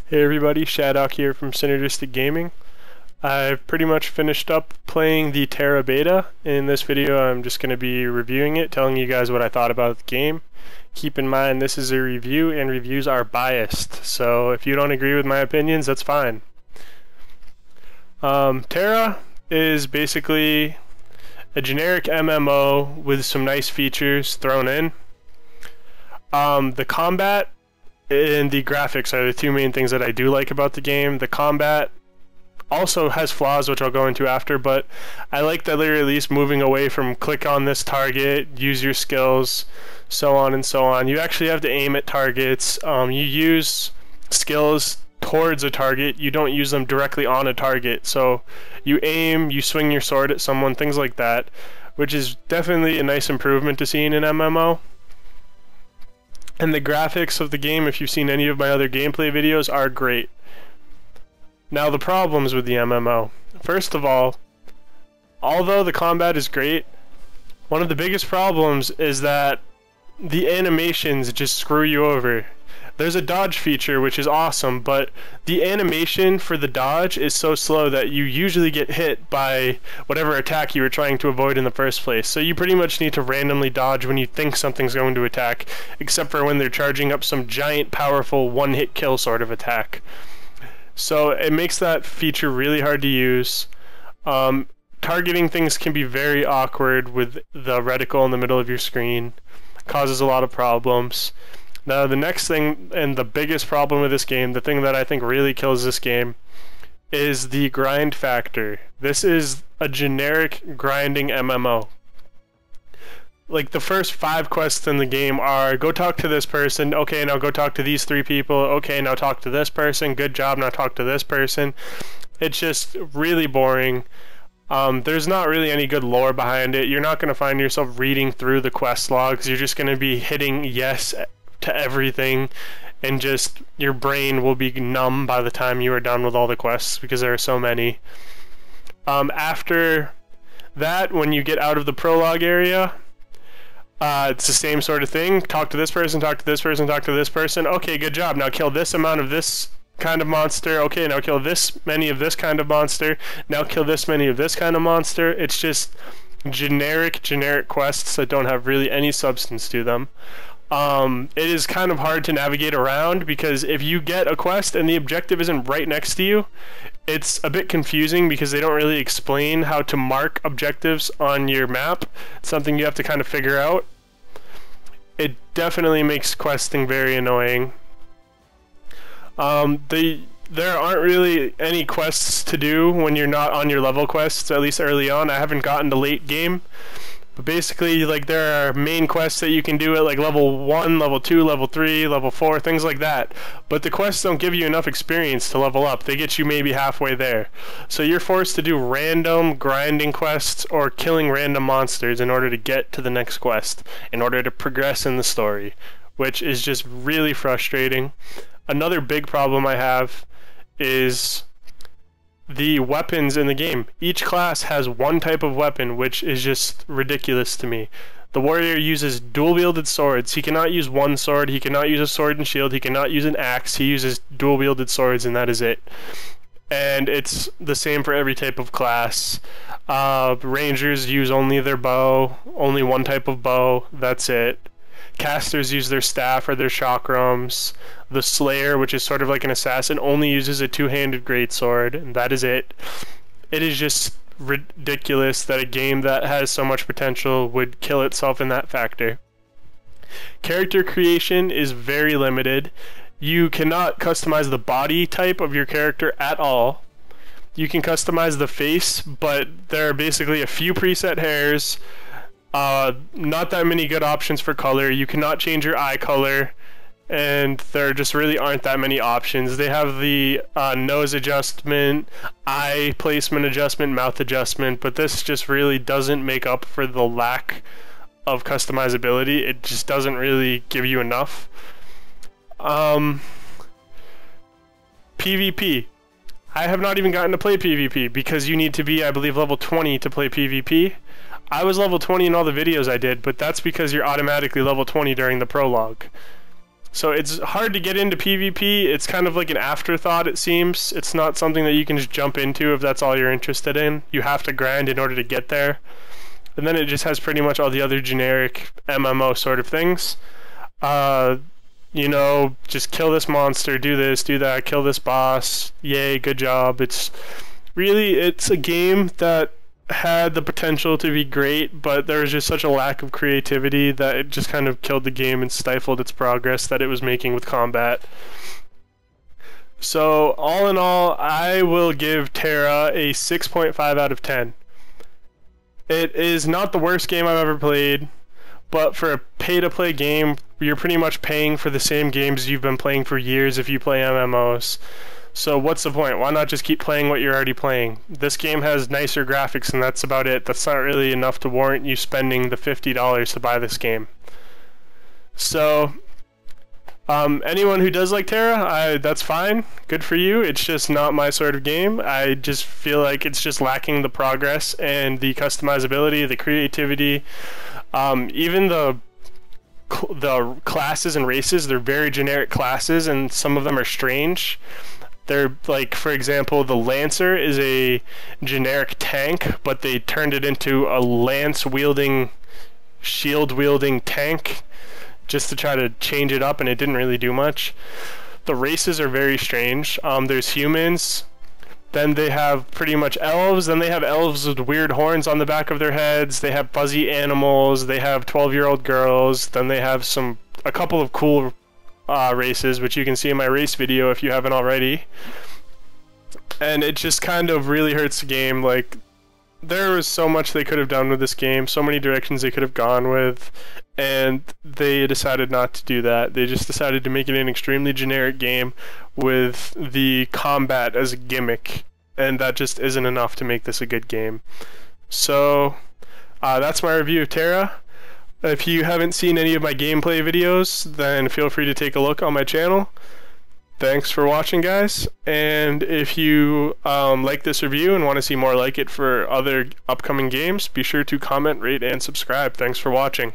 Hey everybody, Shadok here from SynergisticGaming. I've pretty much finished up playing the TERA beta. In this video I'm just going to be reviewing it, telling you guys what I thought about the game. Keep in mind this is a review and reviews are biased, so if you don't agree with my opinions, that's fine. TERA is basically a generic MMO with some nice features thrown in. The combat and the graphics are the two main things that I do like about the game. The combat also has flaws, which I'll go into after, but I like that they're at least moving away from click on this target, use your skills, so on and so on. You actually have to aim at targets. You use skills towards a target. You don't use them directly on a target. So you aim, you swing your sword at someone, things like that, which is definitely a nice improvement to see in an MMO. And the graphics of the game, if you've seen any of my other gameplay videos, are great. Now the problems with the MMO. First of all, although the combat is great, one of the biggest problems is that the animations just screw you over. There's a dodge feature which is awesome, but the animation for the dodge is so slow that you usually get hit by whatever attack you were trying to avoid in the first place. So you pretty much need to randomly dodge when you think something's going to attack, except for when they're charging up some giant powerful one-hit kill sort of attack. So it makes that feature really hard to use. Targeting things can be very awkward with the reticle in the middle of your screen. Causes a lot of problems. Now the next thing, and the biggest problem with this game, the thing that I think really kills this game, is the grind factor. This is a generic grinding MMO. Like, the first 5 quests in the game are, go talk to this person, okay, now go talk to these 3 people, okay, now talk to this person, good job, now talk to this person. It's just really boring. There's not really any good lore behind it. You're not going to find yourself reading through the quest logs. You're just going to be hitting yes to everything, and just your brain will be numb by the time you are done with all the quests because there are so many. After that, when you get out of the prologue area, it's the same sort of thing. Talk to this person, talk to this person, talk to this person. Okay, good job. Now kill this amount of this kind of monster. Okay, now kill this many of this kind of monster. Now kill this many of this kind of monster. It's just generic quests that don't have really any substance to them. It is kind of hard to navigate around because if you get a quest and the objective isn't right next to you, it's a bit confusing because they don't really explain how to mark objectives on your map. It's something you have to kind of figure out. It definitely makes questing very annoying. There aren't really any quests to do when you're not on your level quests, at least early on. I haven't gotten to late game. But basically, like, there are main quests that you can do at like level 1, level 2, level 3, level 4, things like that. But the quests don't give you enough experience to level up. They get you maybe halfway there. So you're forced to do random grinding quests or killing random monsters in order to get to the next quest, in order to progress in the story, which is just really frustrating. Another big problem I have is the weapons in the game. Each class has one type of weapon, which is just ridiculous to me. The warrior uses dual-wielded swords. He cannot use one sword, he cannot use a sword and shield, he cannot use an axe, he uses dual-wielded swords and that is it. And it's the same for every type of class. Rangers use only their bow, only one type of bow, that's it. Casters use their staff or their chakrams. The Slayer, which is sort of like an assassin, only uses a two-handed greatsword, and that is it. It is just ridiculous that a game that has so much potential would kill itself in that factor. Character creation is very limited. You cannot customize the body type of your character at all. You can customize the face, but there are basically a few preset hairs. Not that many good options for color. You cannot change your eye color, and there just really aren't that many options. They have the nose adjustment, eye placement adjustment, mouth adjustment, but this just really doesn't make up for the lack of customizability. It just doesn't really give you enough. PvP. I have not even gotten to play PvP because you need to be, I believe, level 20 to play PvP. I was level 20 in all the videos I did, but that's because you're automatically level 20 during the prologue. So it's hard to get into PvP. It's kind of like an afterthought, it seems. It's not something that you can just jump into if that's all you're interested in. You have to grind in order to get there. And then it just has pretty much all the other generic MMO sort of things. You know, just kill this monster, do this, do that, kill this boss. Yay, good job. It's a game that had the potential to be great, but there was just such a lack of creativity that it just kind of killed the game and stifled its progress that it was making with combat. So all in all, I will give TERA a 6.5 out of 10. It is not the worst game I've ever played, but for a pay-to-play game, you're pretty much paying for the same games you've been playing for years if you play MMOs. So what's the point? Why not just keep playing what you're already playing? This game has nicer graphics and that's about it. That's not really enough to warrant you spending the $50 to buy this game. So anyone who does like TERA, that's fine. Good for you. It's just not my sort of game. I just feel like it's just lacking the progress and the customizability, the creativity. Even the classes and races, they're very generic classes and some of them are strange. They're like, for example, the Lancer is a generic tank, but they turned it into a lance-wielding, shield-wielding tank just to try to change it up, and it didn't really do much. The races are very strange. There's humans, then they have pretty much elves, then they have elves with weird horns on the back of their heads, they have fuzzy animals, they have 12-year-old girls, then they have a couple of cool races, which you can see in my race video if you haven't already. And it just kind of really hurts the game. Like, there was so much they could have done with this game, so many directions they could have gone with, and they decided not to do that. They just decided to make it an extremely generic game with the combat as a gimmick, and that just isn't enough to make this a good game. So that's my review of TERA. If you haven't seen any of my gameplay videos, then feel free to take a look on my channel. Thanks for watching, guys, and if you like this review and want to see more like it for other upcoming games, be sure to comment, rate, and subscribe. Thanks for watching.